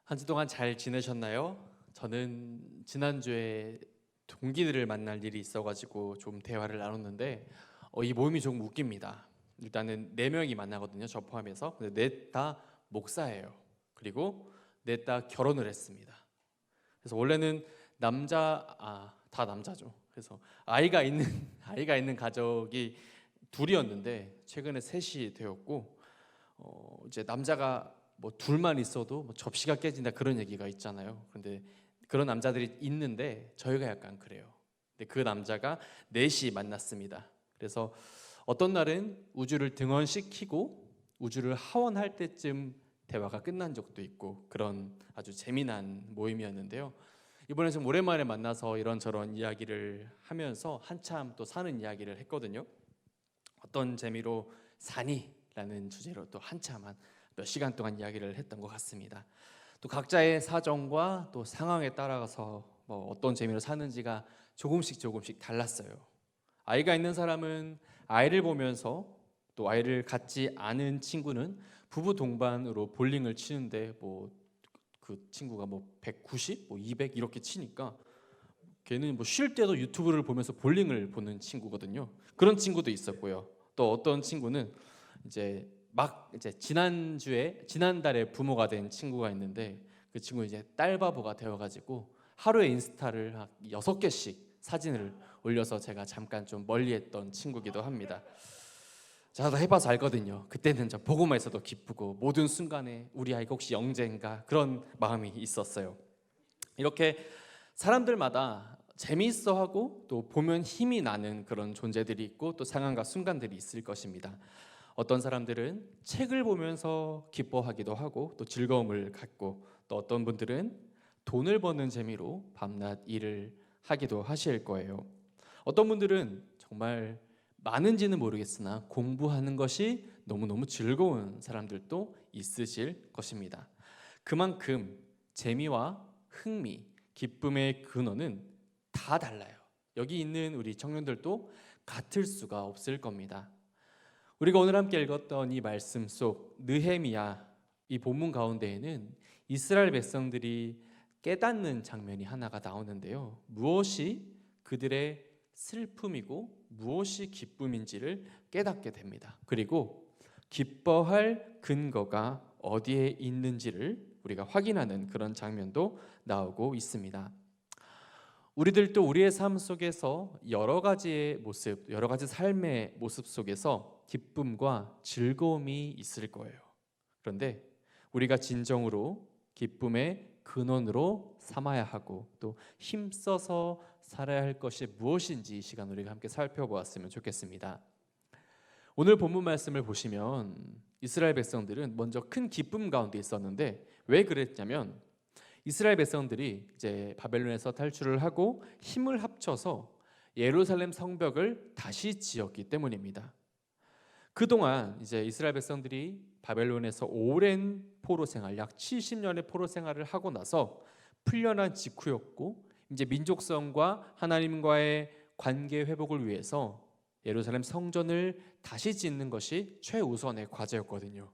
한 주 동안 잘 지내셨나요? 저는 지난주에 동기들을 만날 일이 있어가지고 좀 대화를 나눴는데 이 모임이 조금 웃깁니다. 일단은 4명이 만나거든요, 저 포함해서. 근데 넷 다 목사예요. 그리고 넷 다 결혼을 했습니다. 그래서 원래는 다 남자죠. 그래서 아이가 있는 가족이 둘이었는데 최근에 셋이 되었고, 이제 남자가 뭐 둘만 있어도 뭐 접시가 깨진다 그런 얘기가 있잖아요. 그런데 그런 남자들이 있는데 저희가 약간 그래요. 근데 그 남자가 넷이 만났습니다. 그래서 어떤 날은 우주를 등원시키고 우주를 하원할 때쯤 대화가 끝난 적도 있고, 그런 아주 재미난 모임이었는데요. 이번에 좀 오랜만에 만나서 이런저런 이야기를 하면서 한참 또 사는 이야기를 했거든요. 어떤 재미로 사니라는 주제로 또 한참 한 몇 시간 동안 이야기를 했던 것 같습니다. 또 각자의 사정과 또 상황에 따라서 뭐 어떤 재미로 사는지가 조금씩 달랐어요. 아이가 있는 사람은 아이를 보면서, 또 아이를 갖지 않은 친구는 부부 동반으로 볼링을 치는데 뭐 그 친구가 뭐 190, 뭐 200 이렇게 치니까 걔는 뭐 쉴 때도 유튜브를 보면서 볼링을 보는 친구거든요. 그런 친구도 있었고요. 또 어떤 친구는 이제 지난달에 부모가 된 친구가 있는데, 그 친구 이제 딸바보가 되어가지고 하루에 인스타를 한 6개씩 사진을 올려서 제가 잠깐 좀 멀리했던 친구기도 합니다. 저도 해봐서 알거든요. 그때는 저 보고만 있어도 기쁘고 모든 순간에 우리 아이가 혹시 영재인가 그런 마음이 있었어요. 이렇게 사람들마다 재미있어하고 또 보면 힘이 나는 그런 존재들이 있고, 또 상황과 순간들이 있을 것입니다. 어떤 사람들은 책을 보면서 기뻐하기도 하고 또 즐거움을 갖고, 또 어떤 분들은 돈을 버는 재미로 밤낮 일을 하기도 하실 거예요. 어떤 분들은 정말 많은지는 모르겠으나 공부하는 것이 너무너무 즐거운 사람들도 있으실 것입니다. 그만큼 재미와 흥미, 기쁨의 근원은 다 달라요. 여기 있는 우리 청년들도 같을 수가 없을 겁니다. 우리가 오늘 함께 읽었던 이 말씀 속 느헤미야, 이 본문 가운데에는 이스라엘 백성들이 깨닫는 장면이 하나가 나오는데요. 무엇이 그들의 슬픔이고 무엇이 기쁨인지를 깨닫게 됩니다. 그리고 기뻐할 근거가 어디에 있는지를 우리가 확인하는 그런 장면도 나오고 있습니다. 우리들도 우리의 삶 속에서 여러 가지의 모습, 여러 가지 삶의 모습 속에서 기쁨과 즐거움이 있을 거예요. 그런데 우리가 진정으로 기쁨의 근원으로 삼아야 하고 또 힘써서 살아야 할 것이 무엇인지 이 시간 우리가 함께 살펴보았으면 좋겠습니다. 오늘 본문 말씀을 보시면 이스라엘 백성들은 먼저 큰 기쁨 가운데 있었는데, 왜 그랬냐면 이스라엘 백성들이 이제 바벨론에서 탈출을 하고 힘을 합쳐서 예루살렘 성벽을 다시 지었기 때문입니다. 그동안 이제 이스라엘 백성들이 바벨론에서 오랜 포로 생활, 약 70년의 포로 생활을 하고 나서 풀려난 직후였고, 이제 민족성과 하나님과의 관계 회복을 위해서 예루살렘 성전을 다시 짓는 것이 최우선의 과제였거든요.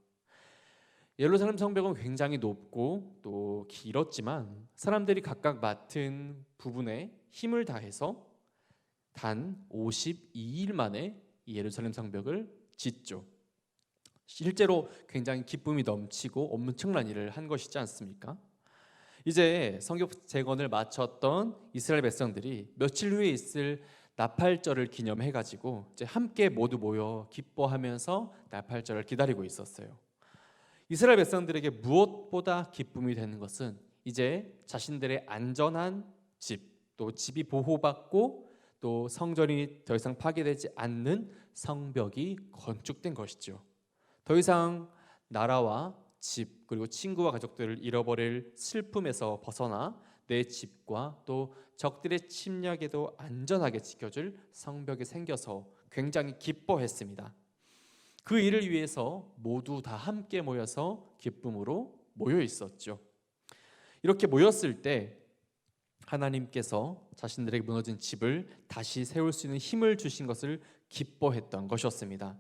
예루살렘 성벽은 굉장히 높고 또 길었지만 사람들이 각각 맡은 부분에 힘을 다해서 단 52일 만에 이 예루살렘 성벽을 짓죠. 실제로 굉장히 기쁨이 넘치고 엄청난 일을 한 것이지 않습니까? 이제 성벽 재건을 마쳤던 이스라엘 백성들이 며칠 후에 있을 나팔절을 기념해 가지고 이제 함께 모두 모여 기뻐하면서 나팔절을 기다리고 있었어요. 이스라엘 백성들에게 무엇보다 기쁨이 되는 것은 이제 자신들의 안전한 집, 또 집이 보호받고 또 성전이 더 이상 파괴되지 않는 성벽이 건축된 것이죠. 더 이상 나라와 집, 그리고 친구와 가족들을 잃어버릴 슬픔에서 벗어나 내 집과 또 적들의 침략에도 안전하게 지켜줄 성벽이 생겨서 굉장히 기뻐했습니다. 그 일을 위해서 모두 다 함께 모여서 기쁨으로 모여 있었죠. 이렇게 모였을 때 하나님께서 자신들에게 무너진 집을 다시 세울 수 있는 힘을 주신 것을 기뻐했던 것이었습니다.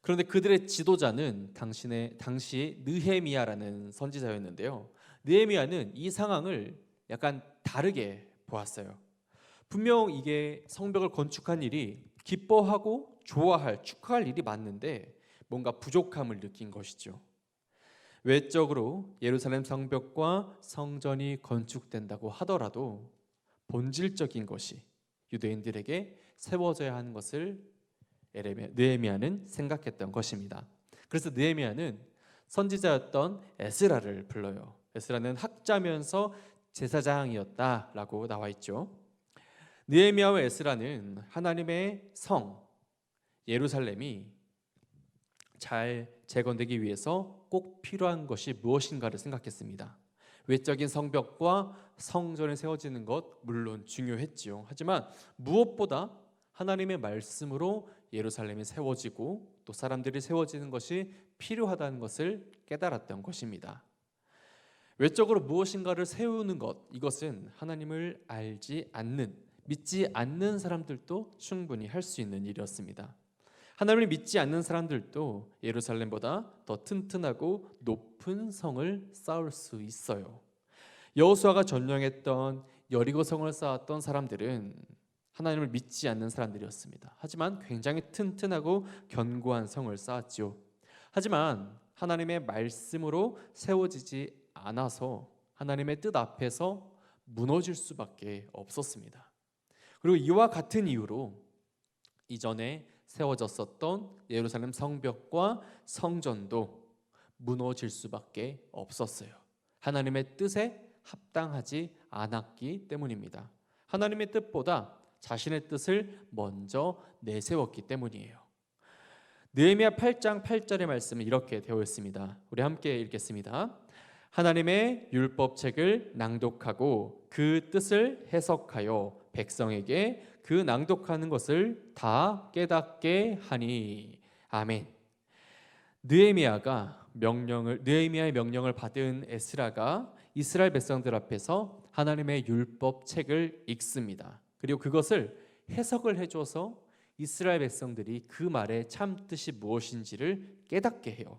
그런데 그들의 지도자는 당시 느헤미야라는 선지자였는데요. 느헤미야는 이 상황을 약간 다르게 보았어요. 분명 이게 성벽을 건축한 일이 기뻐하고 좋아할, 축하할 일이 맞는데 뭔가 부족함을 느낀 것이죠. 외적으로 예루살렘 성벽과 성전이 건축된다고 하더라도 본질적인 것이 유대인들에게 세워져야 하는 것을 느헤미야는 생각했던 것입니다. 그래서 느헤미야는 선지자였던 에스라를 불러요. 에스라는 학자면서 제사장이었다라고 나와 있죠. 느헤미야와 에스라는 하나님의 성 예루살렘이 잘 재건되기 위해서 꼭 필요한 것이 무엇인가를 생각했습니다. 외적인 성벽과 성전이 세워지는 것 물론 중요했지요. 하지만 무엇보다 하나님의 말씀으로 예루살렘이 세워지고 또 사람들이 세워지는 것이 필요하다는 것을 깨달았던 것입니다. 외적으로 무엇인가를 세우는 것, 이것은 하나님을 알지 않는, 믿지 않는 사람들도 충분히 할 수 있는 일이었습니다. 하나님을 믿지 않는 사람들도 예루살렘보다 더 튼튼하고 높은 성을 쌓을 수 있어요. 여호수아가 점령했던 여리고 성을 쌓았던 사람들은 하나님을 믿지 않는 사람들이었습니다. 하지만 굉장히 튼튼하고 견고한 성을 쌓았죠. 하지만 하나님의 말씀으로 세워지지 않아서 하나님의 뜻 앞에서 무너질 수밖에 없었습니다. 그리고 이와 같은 이유로 이전에 세워졌었던 예루살렘 성벽과 성전도 무너질 수밖에 없었어요. 하나님의 뜻에 합당하지 않았기 때문입니다. 하나님의 뜻보다 자신의 뜻을 먼저 내세웠기 때문이에요. 느헤미야 8장 8절의 말씀은 이렇게 되어 있습니다. 우리 함께 읽겠습니다. 하나님의 율법책을 낭독하고 그 뜻을 해석하여 백성에게 그 낭독하는 것을 다 깨닫게 하니. 아멘. 느헤미야의 명령을 받은 에스라가 이스라엘 백성들 앞에서 하나님의 율법책을 읽습니다. 그리고 그것을 해석을 해줘서 이스라엘 백성들이 그 말의 참 뜻이 무엇인지를 깨닫게 해요.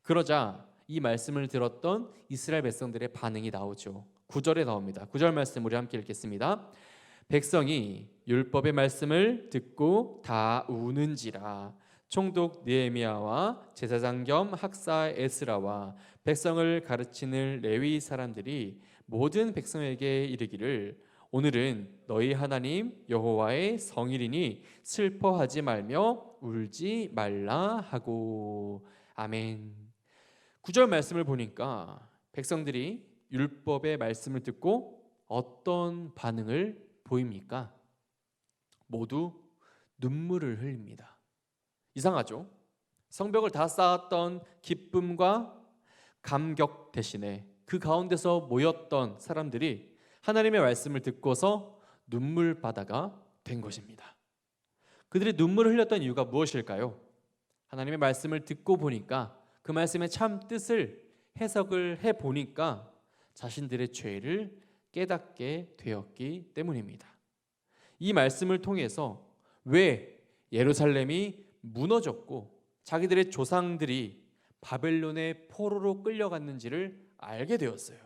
그러자 이 말씀을 들었던 이스라엘 백성들의 반응이 나오죠. 9절에 나옵니다. 9절 말씀 우리 함께 읽겠습니다. 백성이 율법의 말씀을 듣고 다 우는지라. 총독 느헤미야와 제사장 겸 학사 에스라와 백성을 가르치는 레위 사람들이 모든 백성에게 이르기를 오늘은 너희 하나님 여호와의 성일이니 슬퍼하지 말며 울지 말라 하고. 아멘. 9절 말씀을 보니까 백성들이 율법의 말씀을 듣고 어떤 반응을 보입니까? 모두 눈물을 흘립니다. 이상하죠? 성벽을 다 쌓았던 기쁨과 감격 대신에 그 가운데서 모였던 사람들이 하나님의 말씀을 듣고서 눈물바다가 된 것입니다. 그들이 눈물을 흘렸던 이유가 무엇일까요? 하나님의 말씀을 듣고 보니까 그 말씀의 참 뜻을 해석을 해보니까 자신들의 죄를 깨닫게 되었기 때문입니다. 이 말씀을 통해서 왜 예루살렘이 무너졌고 자기들의 조상들이 바벨론의 포로로 끌려갔는지를 알게 되었어요.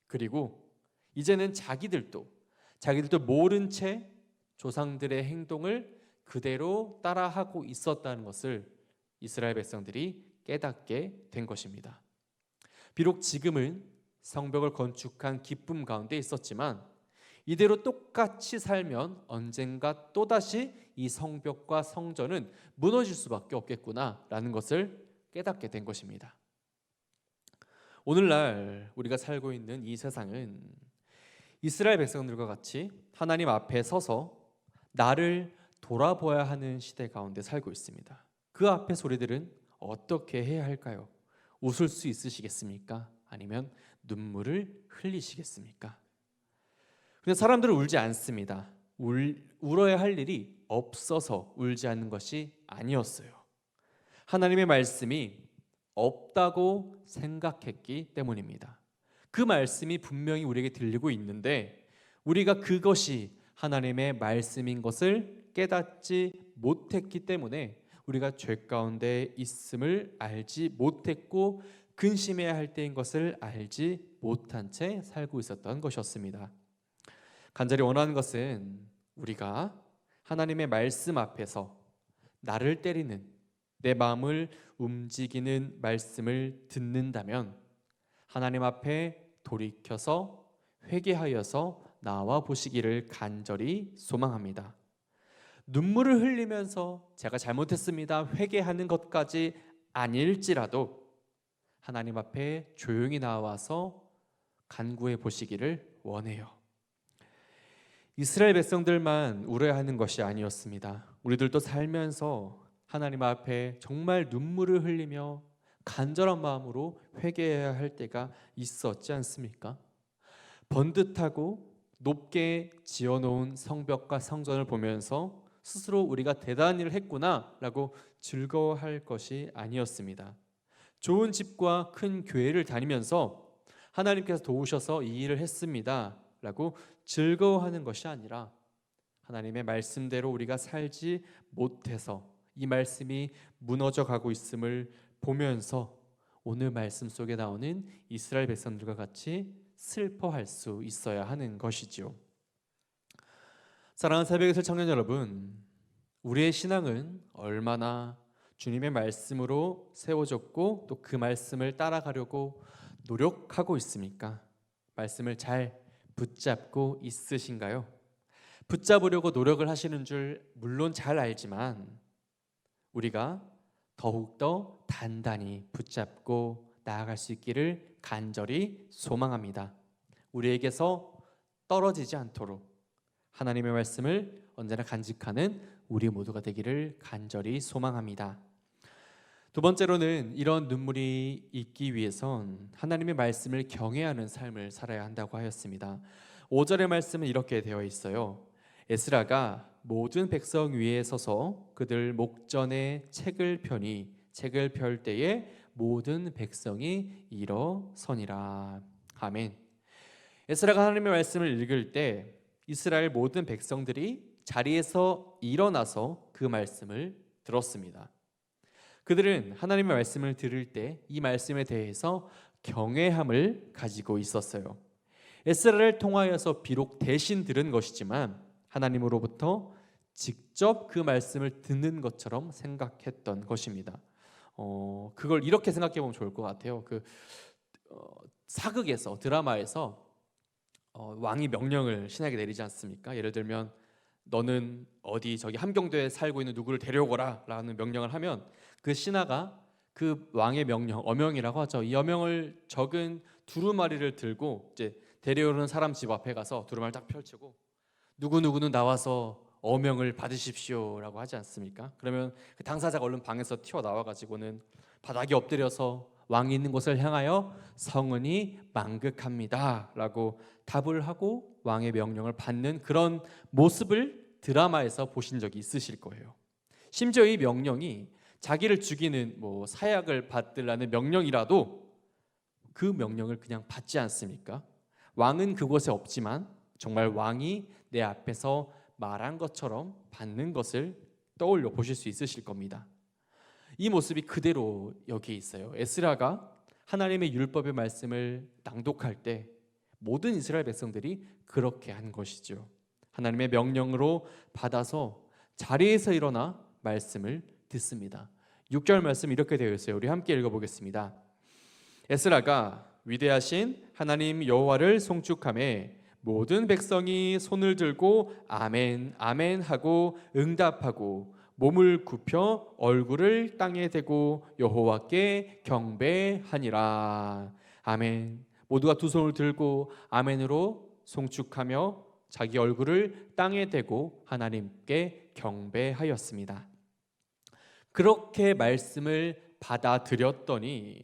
그리고 이제는 자기들도 모른 채 조상들의 행동을 그대로 따라하고 있었다는 것을 이스라엘 백성들이 깨닫게 된 것입니다. 비록 지금은 성벽을 건축한 기쁨 가운데 있었지만 이대로 똑같이 살면 언젠가 또다시 이 성벽과 성전은 무너질 수밖에 없겠구나라는 것을 깨닫게 된 것입니다. 오늘날 우리가 살고 있는 이 세상은 이스라엘 백성들과 같이 하나님 앞에 서서 나를 돌아보아야 하는 시대 가운데 살고 있습니다. 그 앞에서 우리들은 어떻게 해야 할까요? 웃을 수 있으시겠습니까? 아니면 눈물을 흘리시겠습니까? 근데 사람들은 울지 않습니다. 울어야 할 일이 없어서 울지 않는 것이 아니었어요. 하나님의 말씀이 없다고 생각했기 때문입니다. 그 말씀이 분명히 우리에게 들리고 있는데 우리가 그것이 하나님의 말씀인 것을 깨닫지 못했기 때문에 우리가 죄 가운데 있음을 알지 못했고 근심해야 할 때인 것을 알지 못한 채 살고 있었던 것이었습니다. 간절히 원하는 것은 우리가 하나님의 말씀 앞에서 나를 때리는, 내 마음을 움직이는 말씀을 듣는다면 하나님 앞에 돌이켜서 회개하여서 나와 보시기를 간절히 소망합니다. 눈물을 흘리면서 제가 잘못했습니다, 회개하는 것까지 아닐지라도 하나님 앞에 조용히 나와서 간구해 보시기를 원해요. 이스라엘 백성들만 우려하는 것이 아니었습니다. 우리들도 살면서 하나님 앞에 정말 눈물을 흘리며 간절한 마음으로 회개해야 할 때가 있었지 않습니까? 번듯하고 높게 지어놓은 성벽과 성전을 보면서 스스로 우리가 대단한 일을 했구나라고 즐거워할 것이 아니었습니다. 좋은 집과 큰 교회를 다니면서 하나님께서 도우셔서 이 일을 했습니다 라고 즐거워하는 것이 아니라 하나님의 말씀대로 우리가 살지 못해서 이 말씀이 무너져 가고 있음을 보면서 오늘 말씀 속에 나오는 이스라엘 백성들과 같이 슬퍼할 수 있어야 하는 것이지요. 사랑하는 새벽의 설 청년 여러분, 우리의 신앙은 얼마나 주님의 말씀으로 세워졌고 또 그 말씀을 따라가려고 노력하고 있습니까? 말씀을 잘 붙잡고 있으신가요? 붙잡으려고 노력을 하시는 줄 물론 잘 알지만 우리가 더욱더 단단히 붙잡고 나아갈 수 있기를 간절히 소망합니다. 우리에게서 떨어지지 않도록 하나님의 말씀을 언제나 간직하는 우리 모두가 되기를 간절히 소망합니다. 두 번째로는 이런 눈물이 있기 위해선 하나님의 말씀을 경외하는 삶을 살아야 한다고 하였습니다. 5절의 말씀은 이렇게 되어 있어요. 에스라가 모든 백성 위에 서서 그들 목전에 책을 펴니 책을 펼 때에 모든 백성이 일어서니라. 아멘. 에스라가 하나님의 말씀을 읽을 때 이스라엘 모든 백성들이 자리에서 일어나서 그 말씀을 들었습니다. 그들은 하나님의 말씀을 들을 때 이 말씀에 대해서 경외함을 가지고 있었어요. 에스라를 통하여서 비록 대신 들은 것이지만 하나님으로부터 직접 그 말씀을 듣는 것처럼 생각했던 것입니다. 그걸 이렇게 생각해 보면 좋을 것 같아요. 사극에서, 드라마에서 왕이 명령을 신하에게 내리지 않습니까? 예를 들면 너는 어디 저기 함경도에 살고 있는 누구를 데려오거라 라는 명령을 하면 그 신하가 그 왕의 명령, 어명이라고 하죠. 이 어명을 적은 두루마리를 들고 이제 데려오는 사람 집 앞에 가서 두루마리를 딱 펼치고 누구누구는 나와서 어명을 받으십시오라고 하지 않습니까? 그러면 그 당사자가 얼른 방에서 튀어나와가지고는 바닥에 엎드려서 왕이 있는 곳을 향하여 성은이 망극합니다 라고 답을 하고 왕의 명령을 받는 그런 모습을 드라마에서 보신 적이 있으실 거예요. 심지어 이 명령이 자기를 죽이는 사약을 받으라는 명령이라도 그 명령을 그냥 받지 않습니까? 왕은 그곳에 없지만 정말 왕이 내 앞에서 말한 것처럼 받는 것을 떠올려 보실 수 있으실 겁니다. 이 모습이 그대로 여기에 있어요. 에스라가 하나님의 율법의 말씀을 낭독할 때 모든 이스라엘 백성들이 그렇게 한 것이죠. 하나님의 명령으로 받아서 자리에서 일어나 말씀을 듣습니다. 6절 말씀 이렇게 되어 있어요. 우리 함께 읽어보겠습니다. 에스라가 위대하신 하나님 여호와를 송축하며 모든 백성이 손을 들고 아멘 아멘 하고 응답하고 몸을 굽혀 얼굴을 땅에 대고 여호와께 경배하니라. 아멘. 모두가 두 손을 들고 아멘으로 송축하며 자기 얼굴을 땅에 대고 하나님께 경배하였습니다. 그렇게 말씀을 받아들였더니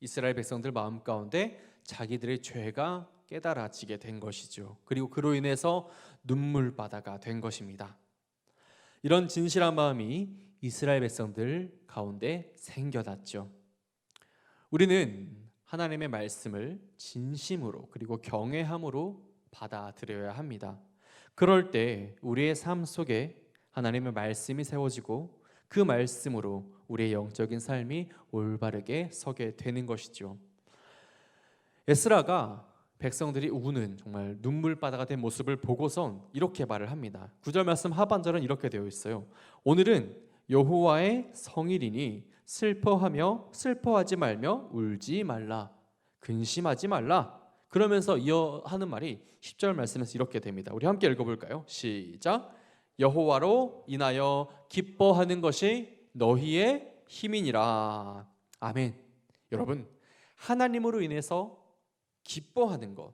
이스라엘 백성들 마음 가운데 자기들의 죄가 깨달아지게 된 것이죠. 그리고 그로 인해서 눈물바다가 된 것입니다. 이런 진실한 마음이 이스라엘 백성들 가운데 생겨났죠. 우리는 하나님의 말씀을 진심으로 그리고 경외함으로 받아들여야 합니다. 그럴 때 우리의 삶 속에 하나님의 말씀이 세워지고 그 말씀으로 우리의 영적인 삶이 올바르게 서게 되는 것이죠. 에스라가 백성들이 우는 정말 눈물바다가 된 모습을 보고선 이렇게 말을 합니다. 9절 말씀 하반절은 이렇게 되어 있어요. 오늘은 여호와의 성일이니 슬퍼하며 슬퍼하지 말며 울지 말라. 근심하지 말라. 그러면서 이어하는 말이 10절 말씀에서 이렇게 됩니다. 우리 함께 읽어볼까요? 시작. 여호와로 인하여 기뻐하는 것이 너희의 힘이니라. 아멘. 여러분, 하나님으로 인해서 기뻐하는 것,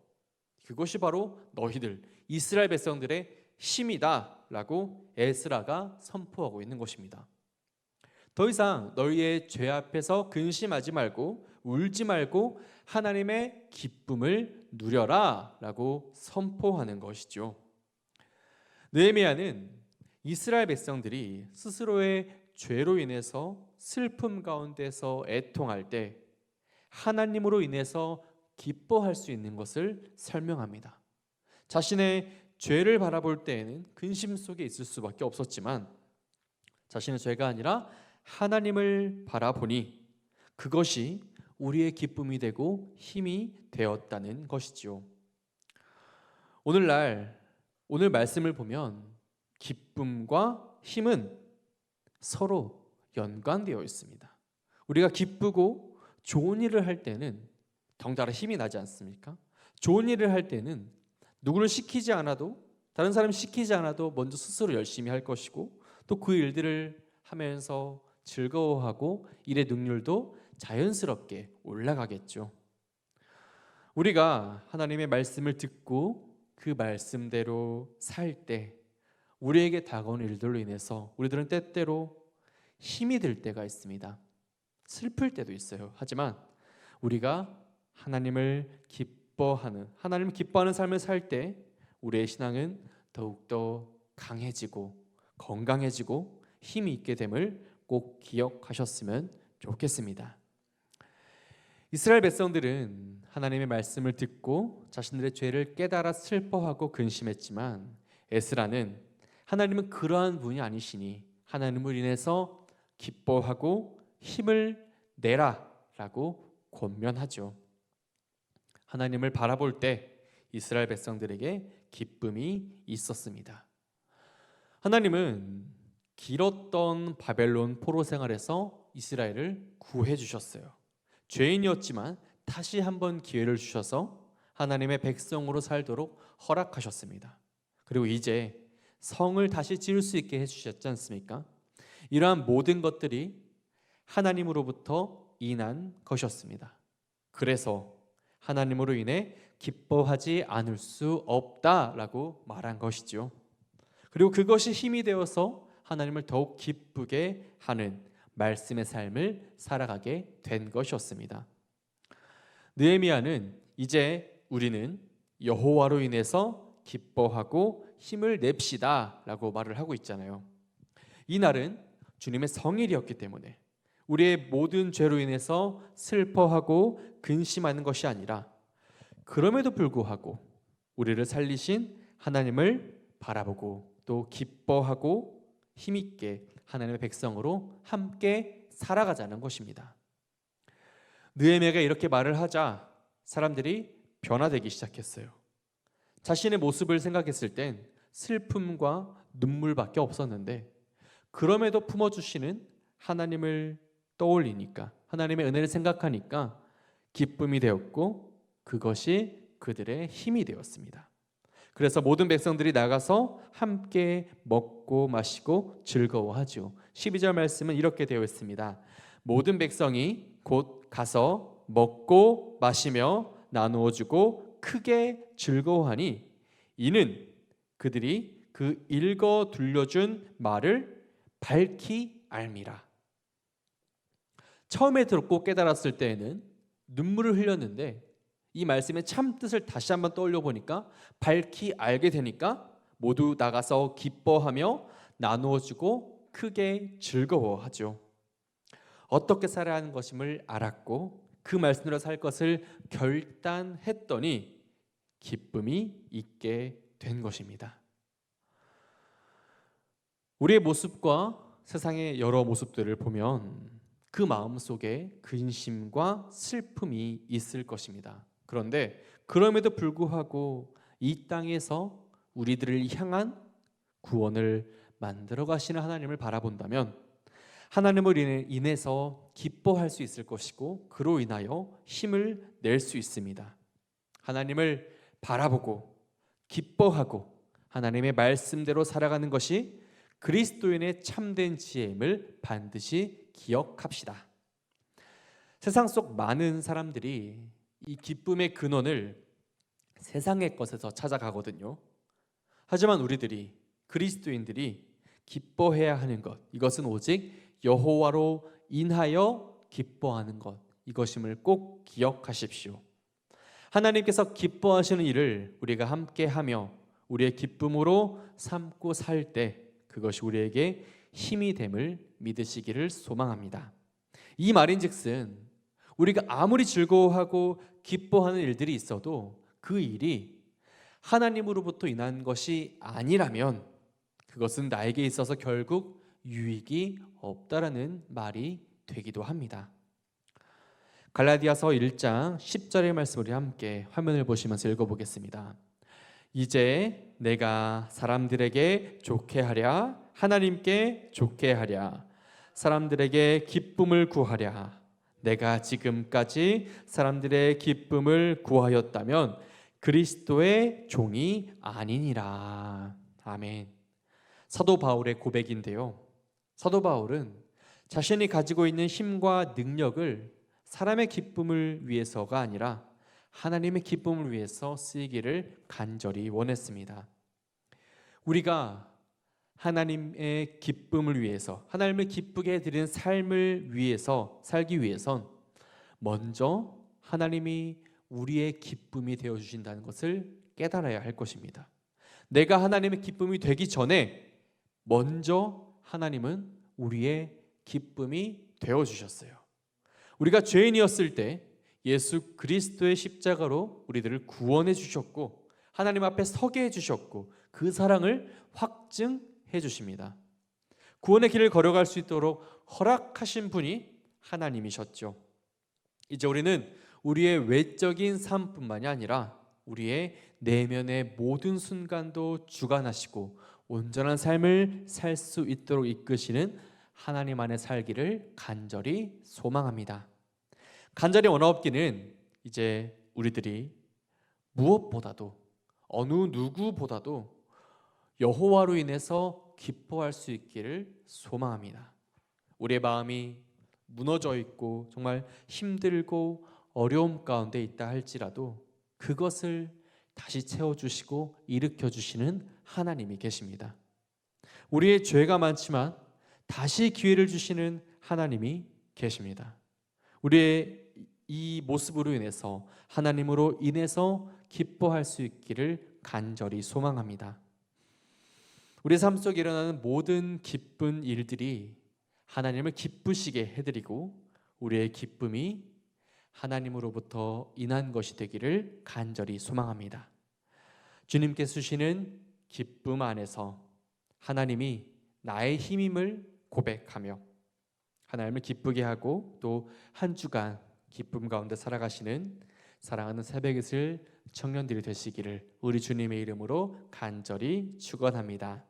그것이 바로 너희들 이스라엘 백성들의 힘이다 라고 에스라가 선포하고 있는 것입니다. 더 이상 너희의 죄 앞에서 근심하지 말고 울지 말고 하나님의 기쁨을 누려라 라고 선포하는 것이죠. 느헤미야는 이스라엘 백성들이 스스로의 죄로 인해서 슬픔 가운데서 애통할 때 하나님으로 인해서 기뻐할 수 있는 것을 설명합니다. 자신의 죄를 바라볼 때에는 근심 속에 있을 수밖에 없었지만 자신의 죄가 아니라 하나님을 바라보니 그것이 우리의 기쁨이 되고 힘이 되었다는 것이지요. 오늘 말씀을 보면 기쁨과 힘은 서로 연관되어 있습니다. 우리가 기쁘고 좋은 일을 할 때는 덩달아 힘이 나지 않습니까? 좋은 일을 할 때는 누구를 시키지 않아도, 다른 사람 시키지 않아도 먼저 스스로 열심히 할 것이고 또 그 일들을 하면서 즐거워하고 일의 능률도 자연스럽게 올라가겠죠. 우리가 하나님의 말씀을 듣고 그 말씀대로 살 때 우리에게 다가오는 일들로 인해서 우리들은 때때로 힘이 들 때가 있습니다. 슬플 때도 있어요. 하지만 우리가 하나님을 기뻐하는 삶을 살 때 우리의 신앙은 더욱더 강해지고 건강해지고 힘이 있게 됨을 꼭 기억하셨으면 좋겠습니다. 이스라엘 백성들은 하나님의 말씀을 듣고 자신들의 죄를 깨달아 슬퍼하고 근심했지만 에스라는 하나님은 그러한 분이 아니시니 하나님을 인해서 기뻐하고 힘을 내라 라고 권면하죠. 하나님을 바라볼 때 이스라엘 백성들에게 기쁨이 있었습니다. 하나님은 길었던 바벨론 포로 생활에서 이스라엘을 구해 주셨어요. 죄인이었지만 다시 한번 기회를 주셔서 하나님의 백성으로 살도록 허락하셨습니다. 그리고 이제 성을 다시 지을 수 있게 해주셨지 않습니까? 이러한 모든 것들이 하나님으로부터 인한 것이었습니다. 그래서 하나님으로 인해 기뻐하지 않을 수 없다라고 말한 것이죠. 그리고 그것이 힘이 되어서 하나님을 더욱 기쁘게 하는 말씀의 삶을 살아가게 된 것이었습니다. 느헤미야는 이제 우리는 여호와로 인해서 기뻐하고 힘을 냅시다 라고 말을 하고 있잖아요. 이날은 주님의 성일이었기 때문에 우리의 모든 죄로 인해서 슬퍼하고 근심하는 것이 아니라 그럼에도 불구하고 우리를 살리신 하나님을 바라보고 또 기뻐하고 힘있게 하나님의 백성으로 함께 살아가자는 것입니다. 느헤미야가 이렇게 말을 하자 사람들이 변화되기 시작했어요. 자신의 모습을 생각했을 땐 슬픔과 눈물밖에 없었는데 그럼에도 품어주시는 하나님을 떠올리니까 하나님의 은혜를 생각하니까 기쁨이 되었고 그것이 그들의 힘이 되었습니다. 그래서 모든 백성들이 나가서 함께 먹고 마시고 즐거워하죠. 12절 말씀은 이렇게 되어 있습니다. 모든 백성이 곧 가서 먹고 마시며 나누어 주고 크게 즐거워하니 이는 그들이 그 읽어 들려준 말을 밝히 알미라. 처음에 듣고 깨달았을 때에는 눈물을 흘렸는데 이 말씀의 참 뜻을 다시 한번 떠올려 보니까 밝히 알게 되니까 모두 나가서 기뻐하며 나누어 주고 크게 즐거워하죠. 어떻게 살아야 하는 것임을 알았고 그 말씀대로 살 것을 결단했더니 기쁨이 있게 된 것입니다. 우리의 모습과 세상의 여러 모습들을 보면 그 마음 속에 근심과 슬픔이 있을 것입니다. 그런데 그럼에도 불구하고 이 땅에서 우리들을 향한 구원을 만들어 가시는 하나님을 바라본다면 하나님을 인해서 기뻐할 수 있을 것이고 그로 인하여 힘을 낼 수 있습니다. 하나님을 바라보고 기뻐하고 하나님의 말씀대로 살아가는 것이 그리스도인의 참된 지혜임을 반드시 기억합시다. 세상 속 많은 사람들이 이 기쁨의 근원을 세상의 것에서 찾아가거든요. 하지만 우리들이 그리스도인들이 기뻐해야 하는 것, 이것은 오직 여호와로 인하여 기뻐하는 것, 이것임을 꼭 기억하십시오. 하나님께서 기뻐하시는 일을 우리가 함께하며 우리의 기쁨으로 삼고 살 때 그것이 우리에게 힘이 됨을 믿으시기를 소망합니다. 이 말인즉슨 우리가 아무리 즐거워하고 기뻐하는 일들이 있어도 그 일이 하나님으로부터 인한 것이 아니라면 그것은 나에게 있어서 결국 유익이 없다라는 말이 되기도 합니다. 갈라디아서 1장 10절의 말씀을 함께 화면을 보시면서 읽어보겠습니다. 이제 내가 사람들에게 좋게 하랴 하나님께 좋게 하랴 사람들에게 기쁨을 구하랴 내가 지금까지 사람들의 기쁨을 구하였다면 그리스도의 종이 아니니라. 아멘. 사도 바울의 고백인데요. 사도 바울은 자신이 가지고 있는 힘과 능력을 사람의 기쁨을 위해서가 아니라 하나님의 기쁨을 위해서 쓰이기를 간절히 원했습니다. 우리가 하나님의 기쁨을 위해서 하나님을 기쁘게 드리는 삶을 위해서 살기 위해선 먼저 하나님이 우리의 기쁨이 되어 주신다는 것을 깨달아야 할 것입니다. 내가 하나님의 기쁨이 되기 전에 먼저 하나님은 우리의 기쁨이 되어 주셨어요. 우리가 죄인이었을 때 예수 그리스도의 십자가로 우리들을 구원해 주셨고 하나님 앞에 서게 해 주셨고 그 사랑을 확증해 주십니다. 구원의 길을 걸어갈 수 있도록 허락하신 분이 하나님이셨죠. 이제 우리는 우리의 외적인 삶뿐만이 아니라 우리의 내면의 모든 순간도 주관하시고 온전한 삶을 살 수 있도록 이끄시는 하나님 안에 살기를 간절히 소망합니다. 간절히 원하옵기는 이제 우리들이 무엇보다도 어느 누구보다도 여호와로 인해서 기뻐할 수 있기를 소망합니다. 우리의 마음이 무너져 있고 정말 힘들고 어려움 가운데 있다 할지라도 그것을 다시 채워주시고 일으켜주시는 하나님이 계십니다. 우리의 죄가 많지만 다시 기회를 주시는 하나님이 계십니다. 우리의 이 모습으로 인해서 하나님으로 인해서 기뻐할 수 있기를 간절히 소망합니다. 우리 삶 속에 일어나는 모든 기쁜 일들이 하나님을 기쁘시게 해드리고 우리의 기쁨이 하나님으로부터 인한 것이 되기를 간절히 소망합니다. 주님께서 주시는 기쁨 안에서 하나님이 나의 힘임을 고백하며 하나님을 기쁘게 하고 또 한 주간 기쁨 가운데 살아가시는 사랑하는 새벽이슬 청년들이 되시기를 우리 주님의 이름으로 간절히 축원합니다.